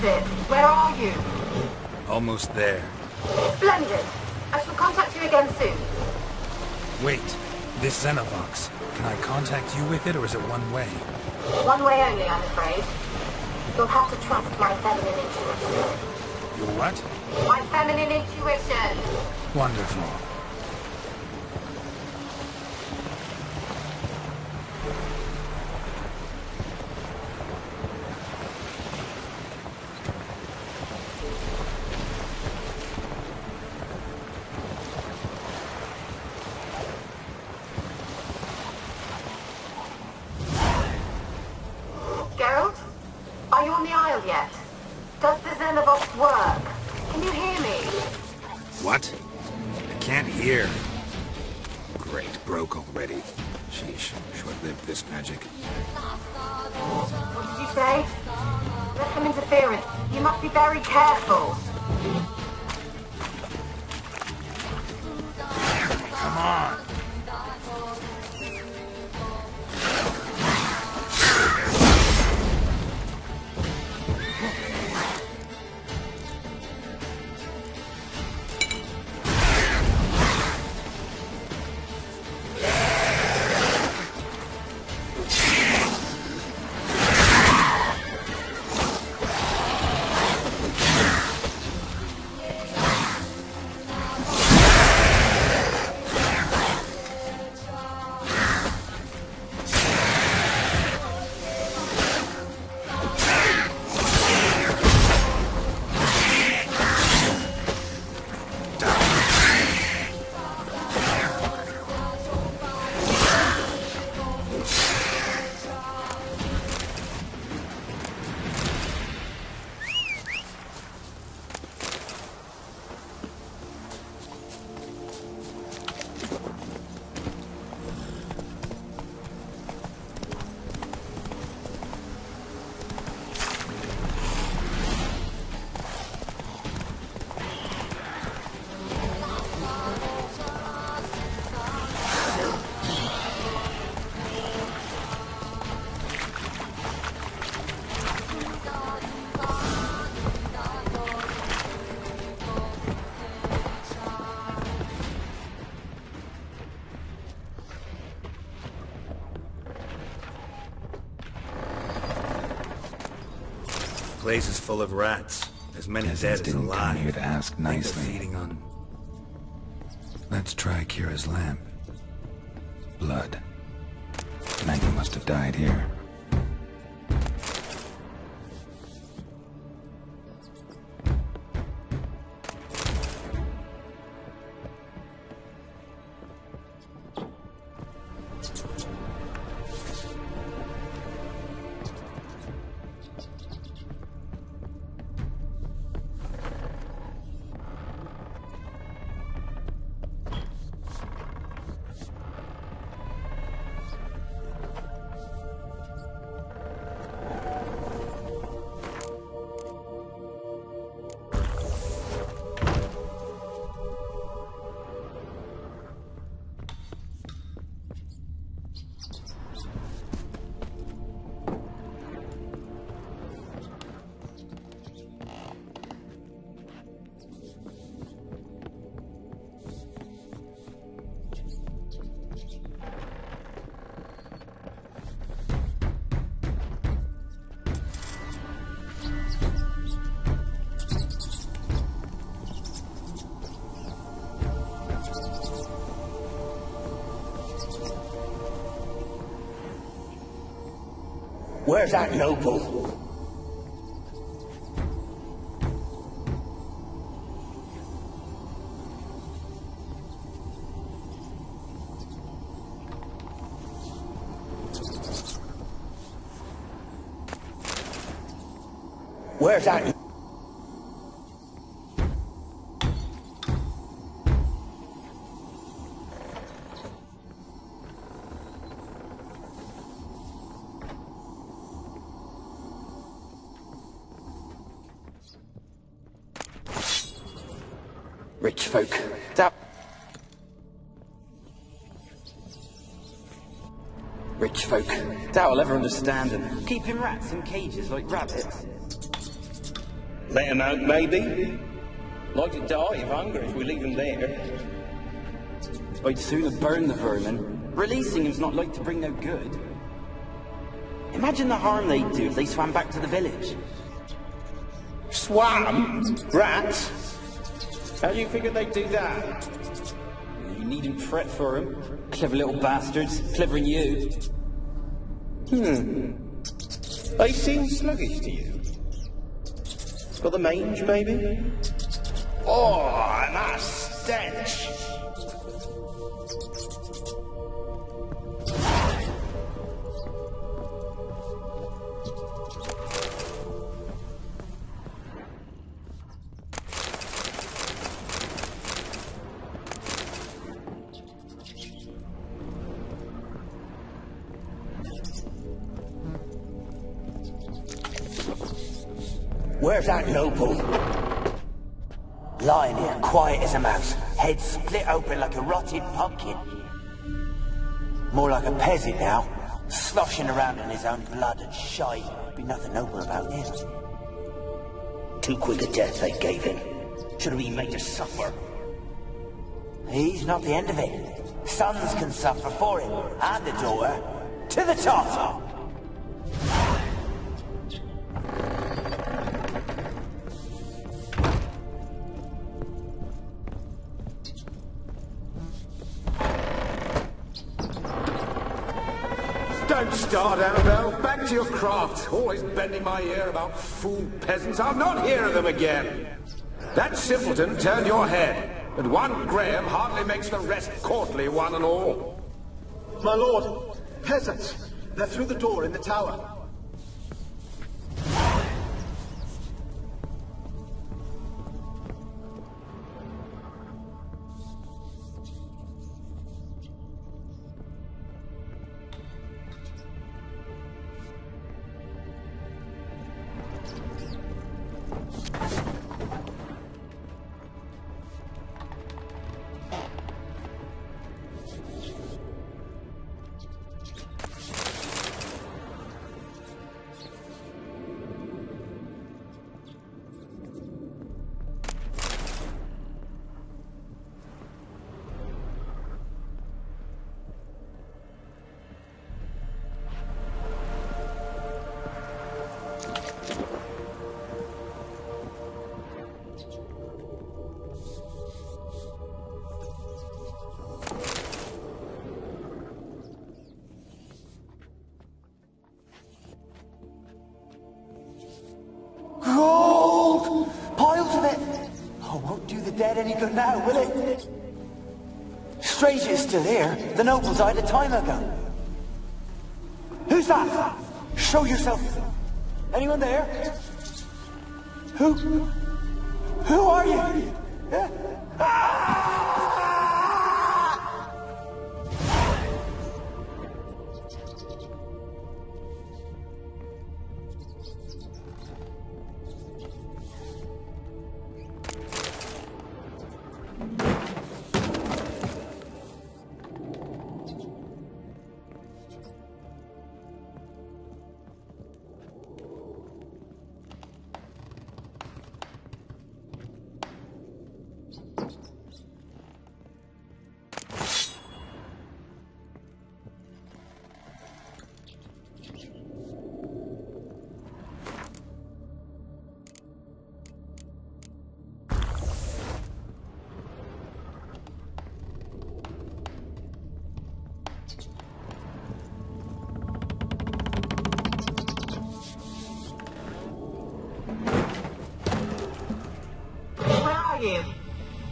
it. Where are you? Almost there. Splendid. I shall contact you again soon. Wait, this Xenovox. Can I contact you with it, or is it one way? One way only, I'm afraid. You'll have to trust my feminine intuition. Your what? My feminine intuition. Wonderful. Geralt? Are you on the Isle yet? Does the Xenovox work? Can you hear me? What? I can't hear. Great, broke already. Sheesh, short-lived this magic. What did you say? There's some interference. You must be very careful. Come on. Place is full of rats. As many dead as Didn't come here alive. to ask nicely. Feeding on Let's try Kira's lamp. Blood. Maggie must have died here. Where's that noble? Where's that? Rich folk. Rich folk. Doubt I'll ever understand them. Keeping rats in cages like rabbits. Let him out, maybe? Like to die of hunger if we leave him there. I'd sooner burn the vermin. Releasing him's not like to bring no good. Imagine the harm they'd do if they swam back to the village. Swam? Rats? How do you figure they'd do that? You needn't fret for them. Clever little bastards. Clever than you. They seem sluggish to you. Got the mange, maybe? Oh, and that stench! Where's that noble? Lying here, quiet as a mouse, head split open like a rotted pumpkin. More like a peasant now, sloshing around in his own blood and shite. Be nothing noble about him. Too quick a death they gave him. Should have been made to suffer. He's not the end of it. Sons can suffer for him, and the daughter. To the top! Don't start, Annabelle. Back to your craft. Always bending my ear about fool peasants. I'll not hear of them again. That simpleton turned your head, but one Graham hardly makes the rest courtly, one and all. My lord, peasants. They're through the door in the tower. Gold! Piles of it! Oh, won't do the dead any good now, will it? Strange it's still here. The nobles died a time ago. Who's that? Show yourself. Anyone there? Who are you? Ah!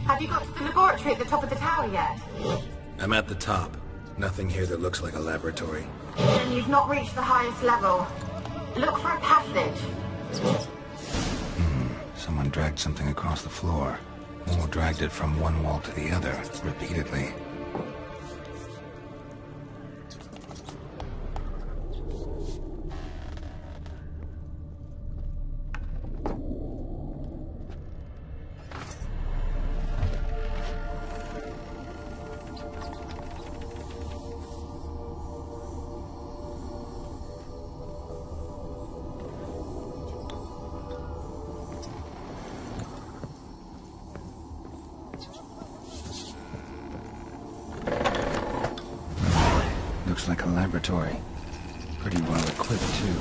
Have you got to the laboratory at the top of the tower yet? I'm at the top. Nothing here that looks like a laboratory. Then you've not reached the highest level. Look for a passage. Someone dragged something across the floor. Or dragged it from one wall to the other, repeatedly. Looks like a laboratory. Pretty well equipped, too.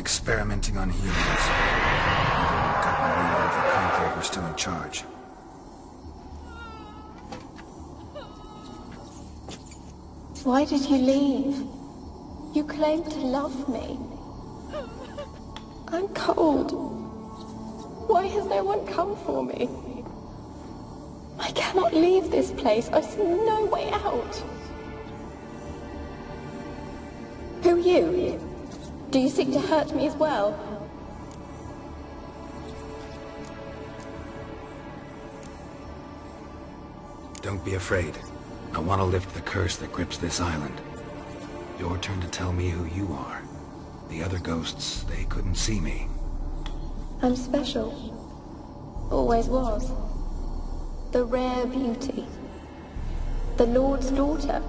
Experimenting on humans. Got my way out of the conclave were still in charge. Why did you leave? You claimed to love me. I'm cold. Why has no one come for me? I cannot leave this place. I see no way out. Who are you? Do you seek to hurt me as well? Don't be afraid. I want to lift the curse that grips this island. Your turn to tell me who you are. The other ghosts, they couldn't see me. I'm special. Always was. The rare beauty. The Lord's daughter.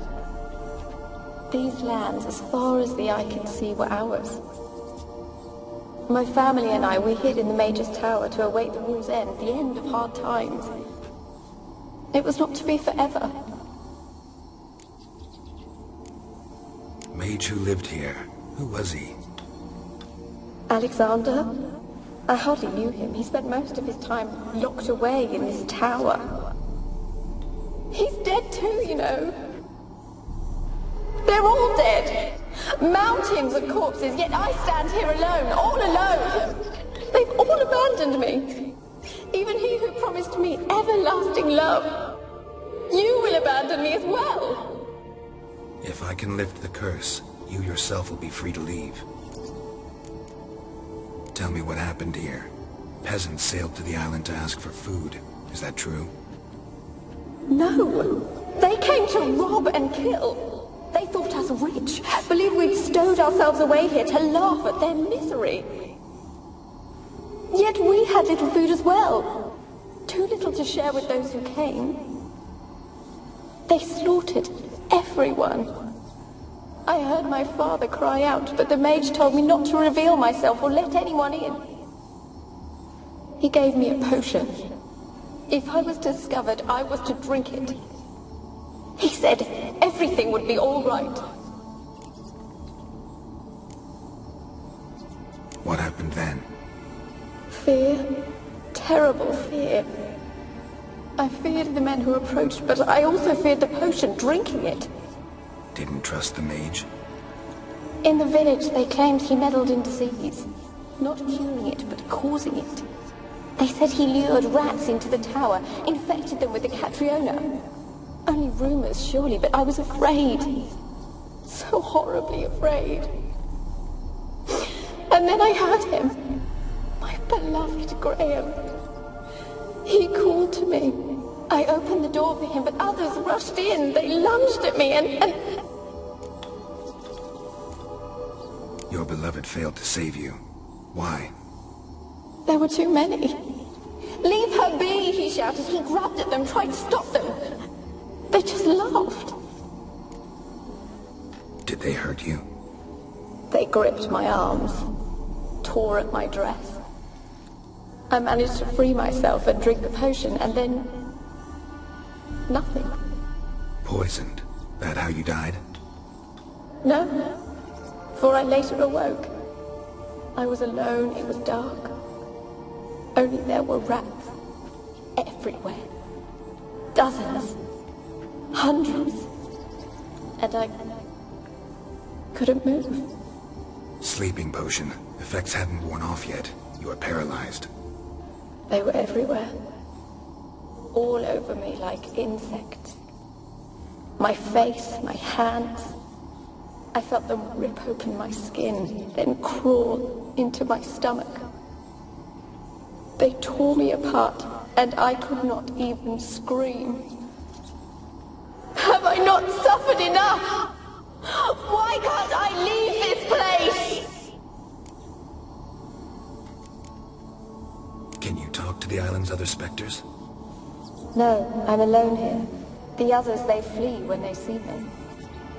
These lands, as far as the eye can see, were ours. My family and I, we hid in the Major's Tower to await the war's end, the end of hard times. It was not to be forever. Mage who lived here. Who was he? Alexander? I hardly knew him. He spent most of his time locked away in this tower. He's dead too, you know. They're all dead. Mountains of corpses, yet I stand here alone, all alone. They've all abandoned me. Even he who promised me everlasting love. You will abandon me as well. If I can lift the curse, you yourself will be free to leave. Tell me what happened here. Peasants sailed to the island to ask for food. Is that true? No. They came to rob and kill. They thought us rich, believed we'd stowed ourselves away here to laugh at their misery. Yet we had little food as well. Too little to share with those who came. They slaughtered everyone. I heard my father cry out, but the mage told me not to reveal myself or let anyone in. He gave me a potion. If I was discovered, I was to drink it. He said everything would be all right. What happened then? Fear. Terrible fear. I feared the men who approached, but I also feared the potion, drinking it. Didn't trust the mage? In the village, they claimed he meddled in disease. Not curing it, but causing it. They said he lured rats into the tower, infected them with the Catriona. Only rumors, surely, but I was afraid. So horribly afraid. And then I heard him. My beloved Graham. He called to me. I opened the door for him, but others rushed in. They lunged at me and... Your beloved failed to save you. Why? There were too many. Leave her be, he shouted. He grabbed at them, tried to stop them. They just laughed. Did they hurt you? They gripped my arms, tore at my dress. I managed to free myself and drink the potion, and then... nothing. Poisoned? That how you died? No, for I later awoke. I was alone, it was dark. Only there were rats. Everywhere. Dozens. Hundreds. And I couldn't move. Sleeping potion. Effects hadn't worn off yet. You were paralyzed. They were everywhere. All over me like insects. My face, my hands. I felt them rip open my skin, then crawl into my stomach. They tore me apart, and I could not even scream. Have I not suffered enough? Why can't I leave this place? Can you talk to the island's other specters? No, I'm alone here. The others, they flee when they see me.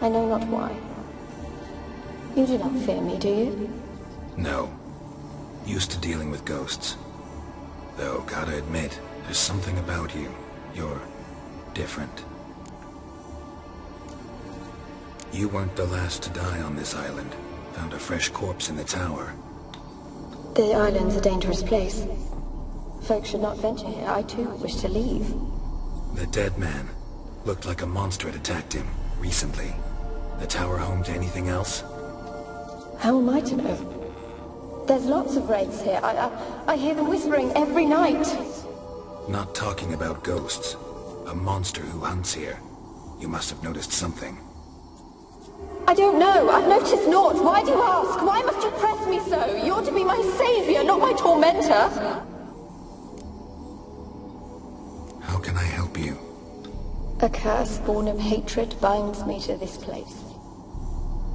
I know not why. You do not fear me, do you? No. Used to dealing with ghosts. Though Gotta admit, there's something about you. You're different. You weren't the last to die on this island. Found a fresh corpse in the tower. The island's a dangerous place. Folks should not venture here. I too wish to leave. The dead man. Looked like a monster had attacked him, recently. The tower home to anything else? How am I to know? There's lots of wraiths here. I hear them whispering every night. Not talking about ghosts. A monster who hunts here. You must have noticed something. I don't know. I've noticed naught. Why do you ask? Why must you press me so? You're to be my savior, not my tormentor. How can I help you? A curse born of hatred binds me to this place.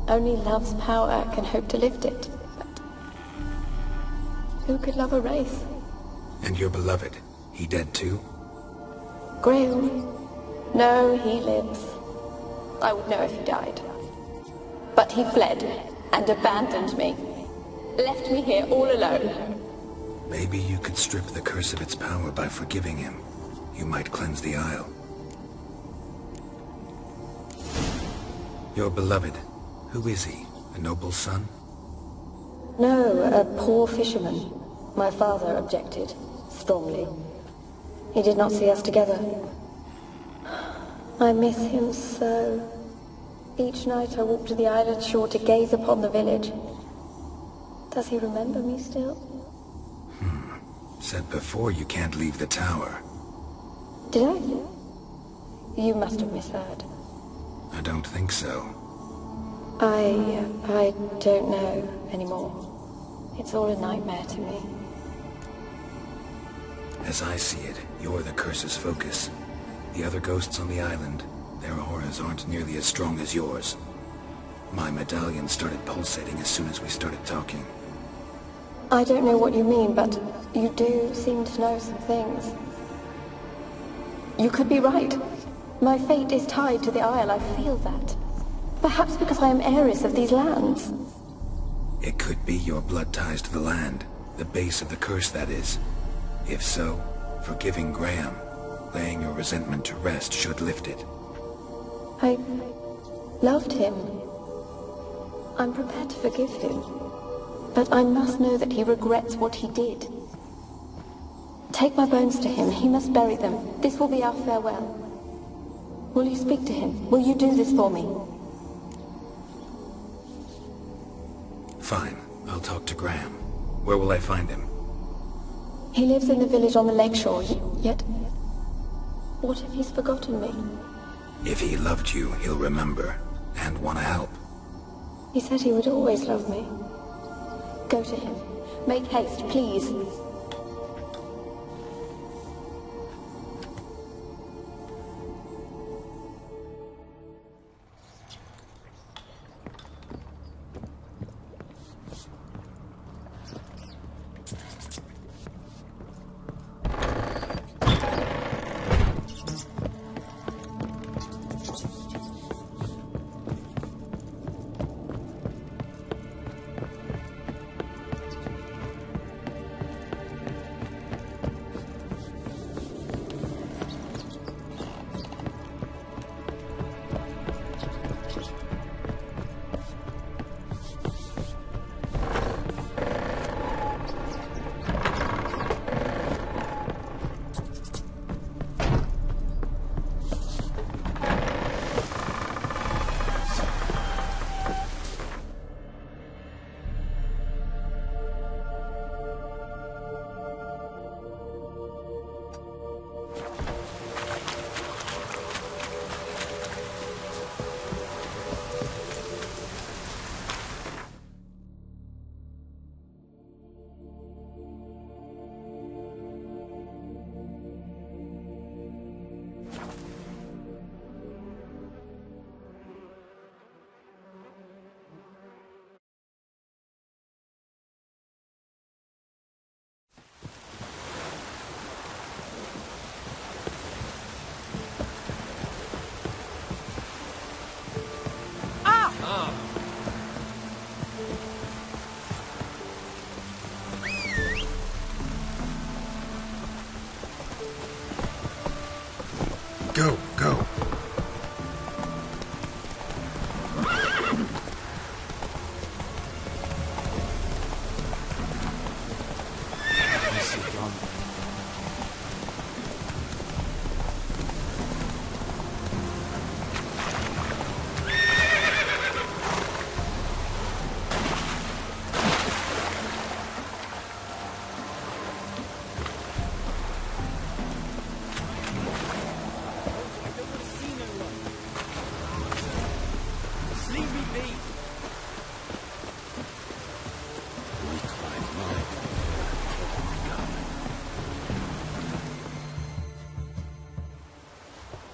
Only love's power can hope to lift it. But who could love a wraith? And your beloved, he dead too? Graham? No, he lives. I would know if he died. But he fled and abandoned me. Left me here all alone. Maybe you could strip the curse of its power by forgiving him. You might cleanse the Isle. Your beloved, who is he? A noble son? No, a poor fisherman. My father objected, strongly. He did not see us together. I miss him so. Each night I walk to the island shore to gaze upon the village. Does he remember me still? Said before you can't leave the tower. Did I? You must have misheard. I don't think so. I don't know anymore. It's all a nightmare to me. As I see it, you're the curse's focus. The other ghosts on the island, their auras aren't nearly as strong as yours. My medallion started pulsating as soon as we started talking. I don't know what you mean, but you do seem to know some things. You could be right. My fate is tied to the Isle, I feel that. Perhaps because I am heiress of these lands. It could be your blood ties to the land, the base of the curse, that is. If so, forgiving Graham, laying your resentment to rest should lift it. I loved him. I'm prepared to forgive him. But I must know that he regrets what he did. Take my bones to him. He must bury them. This will be our farewell. Will you speak to him? Will you do this for me? Fine. I'll talk to Graham. Where will I find him? He lives in the village on the lakeshore, yet... What if he's forgotten me? If he loved you, he'll remember, and want to help. He said he would always love me. Go to him. Make haste, please. Go, go.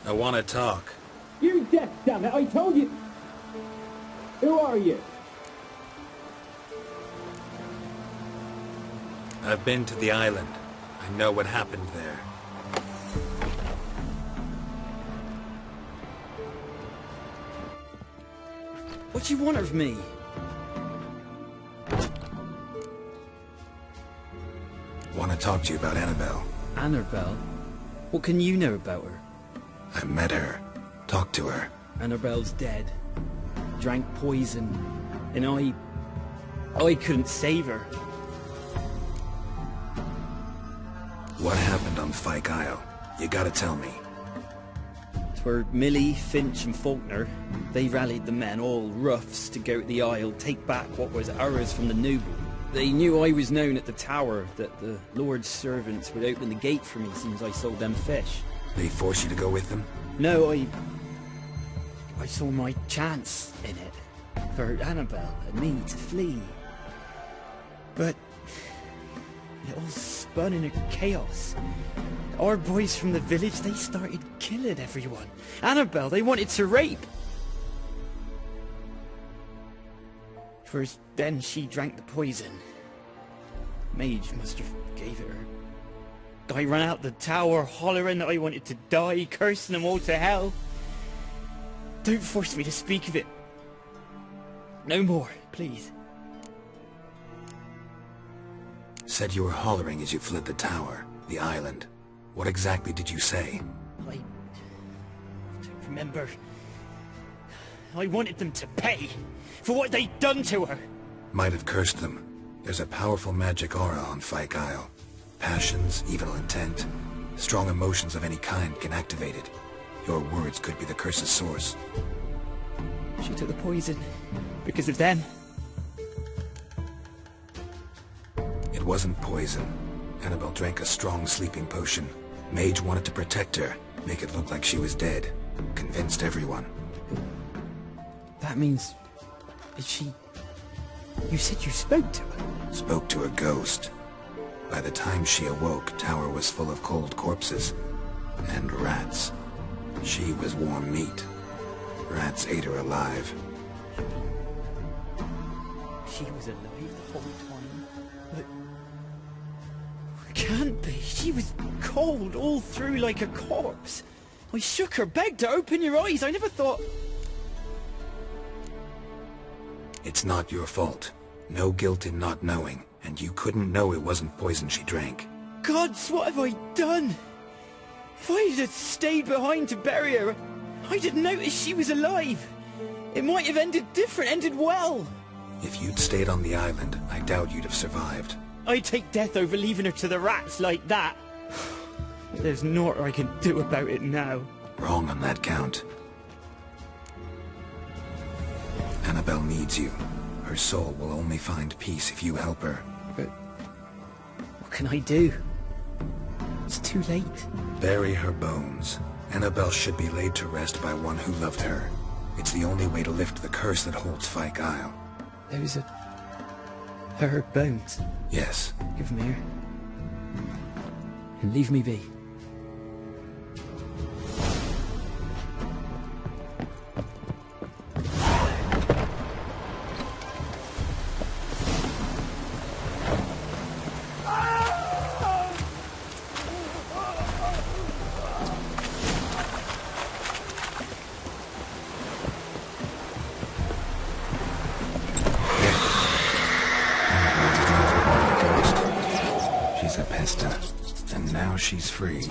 I want to talk. You're deaf, damn it! I told you. Who are you? I've been to the island. I know what happened there. What do you want of me? Want to talk to you about Annabelle. Annabelle? What can you know about her? I met her. Talked to her. Annabelle's dead. Drank poison. And I couldn't save her. What happened on Fyke Isle? You gotta tell me. Twere Millie, Finch and Faulkner. They rallied the men, all roughs, to go to the Isle, take back what was ours from the noble. They knew I was known at the tower, that the Lord's servants would open the gate for me as soon as I sold them fish. They force you to go with them? No, I saw my chance in it. For Annabelle and me to flee. But it all spun in a chaos. Our boys from the village, they started killing everyone. Annabelle, they wanted to rape. First, then she drank the poison. Mage must have gave it her. I ran out the tower, hollering that I wanted to die, cursing them all to hell. Don't force me to speak of it. No more, please. Said you were hollering as you fled the tower, the island. What exactly did you say? I don't remember. I wanted them to pay for what they'd done to her. Might have cursed them. There's a powerful magic aura on Fyke Isle. Passions, evil intent, strong emotions of any kind can activate it. Your words could be the curse's source. She took the poison because of them. It wasn't poison. Annabelle drank a strong sleeping potion. Mage wanted to protect her, make it look like she was dead. Convinced everyone. That means... Is she... You said you spoke to her? Spoke to a ghost. By the time she awoke, Tower was full of cold corpses. And rats. She was warm meat. Rats ate her alive. She was alive the whole time? But... It can't be. She was cold all through like a corpse. I shook her, begged her, open your eyes. I never thought... It's not your fault. No guilt in not knowing, and you couldn't know it wasn't poison she drank. Gods, what have I done? If I had stayed behind to bury her, I didn't notice she was alive. It might have ended different, ended well. If you'd stayed on the island, I doubt you'd have survived. I'd take death over leaving her to the rats like that. There's naught I can do about it now. Wrong on that count. Annabelle needs you. Her soul will only find peace if you help her. But what can I do? It's too late. Bury her bones. Annabelle should be laid to rest by one who loved her. It's the only way to lift the curse that holds Fyke Isle. Those are... her bones? Yes. Give them here. And leave me be. She's a pesta, and now she's free.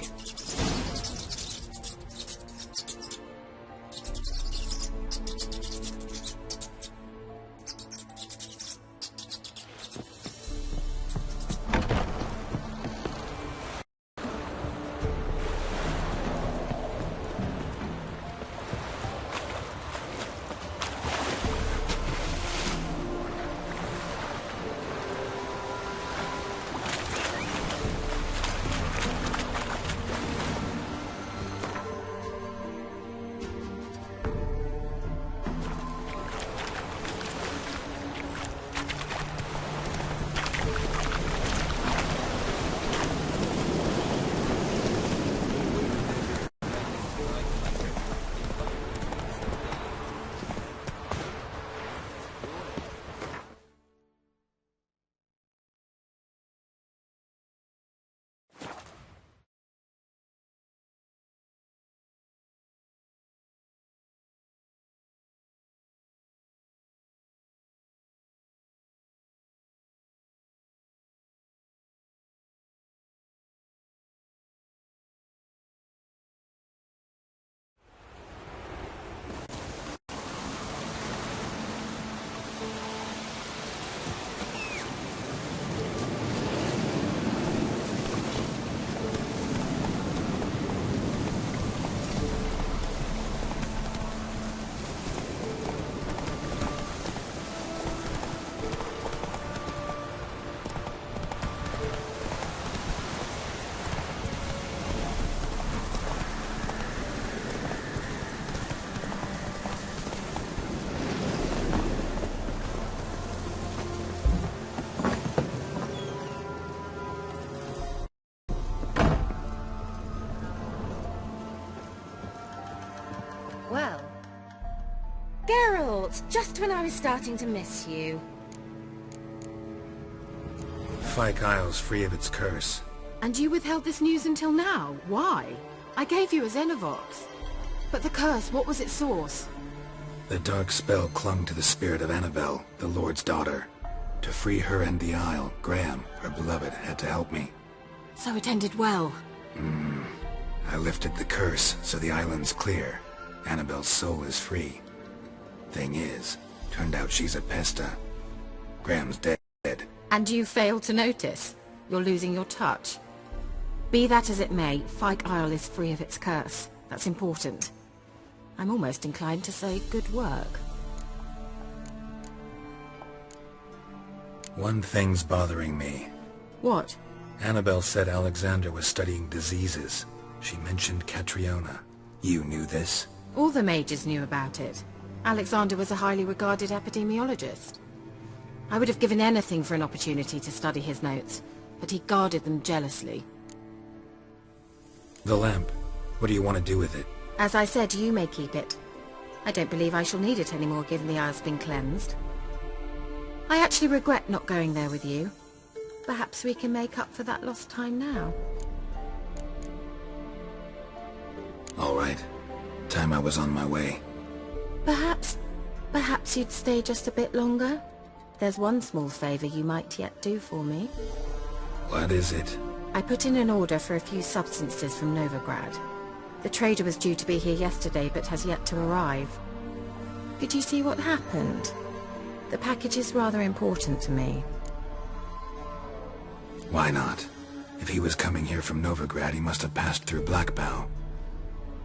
well. Geralt, just when I was starting to miss you. Fyke Isle's free of its curse. And you withheld this news until now? Why? I gave you a Xenovox. But the curse, what was its source? The dark spell clung to the spirit of Annabelle, the Lord's daughter. To free her and the Isle, Graham, her beloved, had to help me. So it ended well. I lifted the curse, so the island's clear. Annabelle's soul is free. Thing is, turned out she's a pesta. Graham's dead. And you failed to notice? You're losing your touch. Be that as it may, Fyke Isle is free of its curse. That's important. I'm almost inclined to say good work. One thing's bothering me. What? Annabelle said Alexander was studying diseases. She mentioned Catriona. You knew this? All the mages knew about it. Alexander was a highly regarded epidemiologist. I would have given anything for an opportunity to study his notes, but he guarded them jealously. The lamp. What do you want to do with it? As I said, you may keep it. I don't believe I shall need it anymore, given the Isle's been cleansed. I actually regret not going there with you. Perhaps we can make up for that lost time now. All right. Time I was on my way. Perhaps you'd stay just a bit longer? There's one small favor you might yet do for me. What is it? I put in an order for a few substances from Novigrad. The trader was due to be here yesterday, but has yet to arrive. Could you see what happened? The package is rather important to me. Why not? If he was coming here from Novigrad, he must have passed through Blackbow.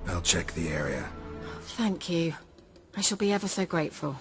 I'll check the area. Thank you. I shall be ever so grateful.